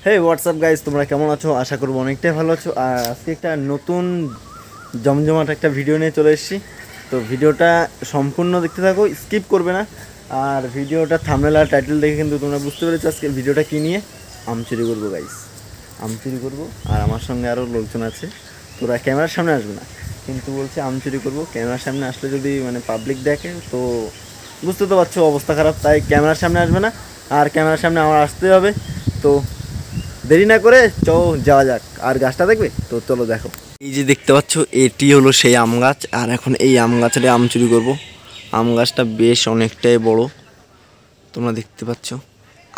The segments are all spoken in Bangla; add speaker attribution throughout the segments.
Speaker 1: হে হোয়াটসঅ্যাপ গাইস, তোমরা কেমন আছো? আশা করবো অনেকটাই ভালো আছো। আর আজকে একটা নতুন জমজমাট একটা ভিডিও নিয়ে চলে এসেছি। তো ভিডিওটা সম্পূর্ণ দেখতে থাকো, স্কিপ করবে না। আর ভিডিওটা থাম্বনেল আর টাইটেল দেখে কিন্তু তোমরা বুঝতে পেরেছো আজকে ভিডিওটা কী নিয়ে। আম চুরি করবো গাইস, আম চুরি করবো। আর আমার সঙ্গে আরও লোকজন আছে, তোরা ক্যামেরার সামনে আসবে না, কিন্তু বলছে আম চুরি করবো। ক্যামেরার সামনে আসলে যদি পাবলিক দেখে তো বুঝতে তো পারছো অবস্থা খারাপ, তাই ক্যামেরার সামনে আসবে না। আর ক্যামেরার সামনে আমার আসতে হবে। তো দেরি না করে যাওয়া যাক। আর গাছটা দেখবে তো চলো দেখো। এই যে দেখতে পাচ্ছ, এটি হলো সেই আম গাছ। আর এখন এই আম গাছের আম চুরি করবো। আম গাছটা বেশ অনেকটাই বড়, তোমরা দেখতে পাচ্ছ।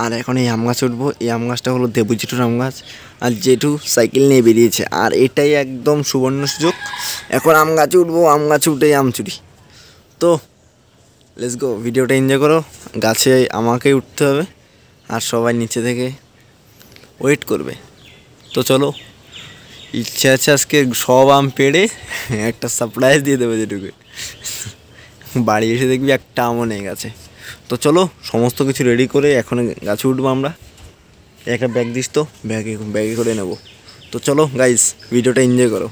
Speaker 1: আর এখন এই আম গাছে উঠবো। এই আম গাছটা হলো দেবু জেঠুর আম গাছ। আর জেঠু সাইকেল নিয়ে বেরিয়েছে, আর এটাই একদম সুবর্ণ সুযোগ। এখন আম গাছে উঠবো, আম গাছে উঠেই আম চুরি। তো লেটস গো, ভিডিওটা এনজয় করো। গাছে আমাকেই উঠতে হবে, আর সবাই নিচে থেকে ওয়েট করবে। তো চলো, ইচ্ছে আছে আজকে সব আম পেড়ে একটা সারপ্রাইজ দিয়ে দেবে যেটুকু। বাড়ি এসে দেখবি একটা আমও নেই গাছে। তো চলো, সমস্ত কিছু রেডি করে এখন গাছে উঠবো আমরা। একটা ব্যাগ দিস তো, ব্যাগে করে নেবো। তো চলো গাইস, ভিডিওটা এনজয় করো।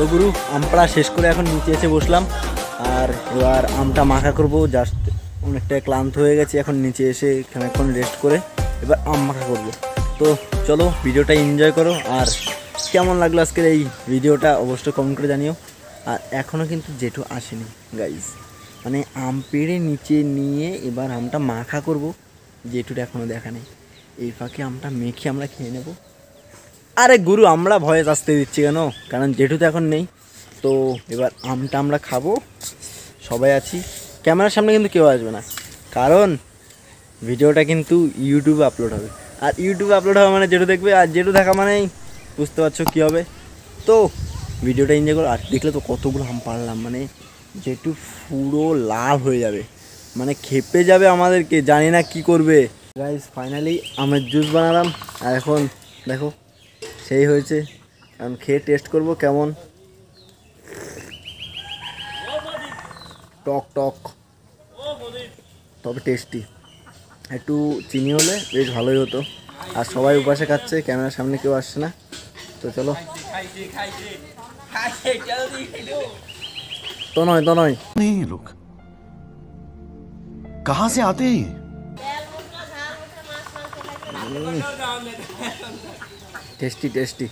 Speaker 1: তো গুরু, আম পাড়া শেষ করে এখন নিচে এসে বসলাম। আর এবার আমটা মাখা করব। জাস্ট অনেকটা ক্লান্ত হয়ে গেছে, এখন নিচে এসে খানিকক্ষণ রেস্ট করে এবার আম মাখা করব। তো চলো, ভিডিওটা এনজয় করো। আর কেমন লাগলো আজকের এই ভিডিওটা অবশ্যই কমেন্ট করে জানিও। আর এখনও কিন্তু জেঠু আসেনি গাইজ, আম পেড়ে নিচে নিয়ে এবার আমটা মাখা করব। জেঠুটা এখনও দেখা নেই। এই ফাঁকে আমটা মেখে আমরা খেয়ে নেব। আরে গুরু, আমরা ভয়েস আসতে দিচ্ছি কেন? কারণ জেঠু তো এখন নেই। তো এবার আমটা আমরা খাবো, সবাই আছি। ক্যামেরার সামনে কিন্তু কেউ আসবে না, কারণ ভিডিওটা কিন্তু ইউটিউবে আপলোড হবে, আর ইউটিউবে আপলোড হবে মানে জেঠু দেখবে, আর জেঠু দেখা মানেই বুঝতে পারছো কী হবে। তো ভিডিওটা এনজয় করো। আর দেখলে তো কতগুলো আম পারলাম, মানে জেঠু পুরো লাল হয়ে যাবে, মানে খেপে যাবে আমাদেরকে, জানি না কি করবে। গাইস ফাইনালি আমের জুস বানালাম, আর এখন দেখো সেই হয়েছে। এখন খেয়ে টেস্ট করব কেমন, টক টক তবে টেস্টি। একটু চিনি হলে বেশ ভালোই হতো। আর সবাই উপাসে খাচ্ছে, ক্যামেরার সামনে কেউ আসছে না। তো চলো, তো নয়
Speaker 2: नहीं ये लोग कहाँ से आते हैं ये?
Speaker 1: Tasty tasty.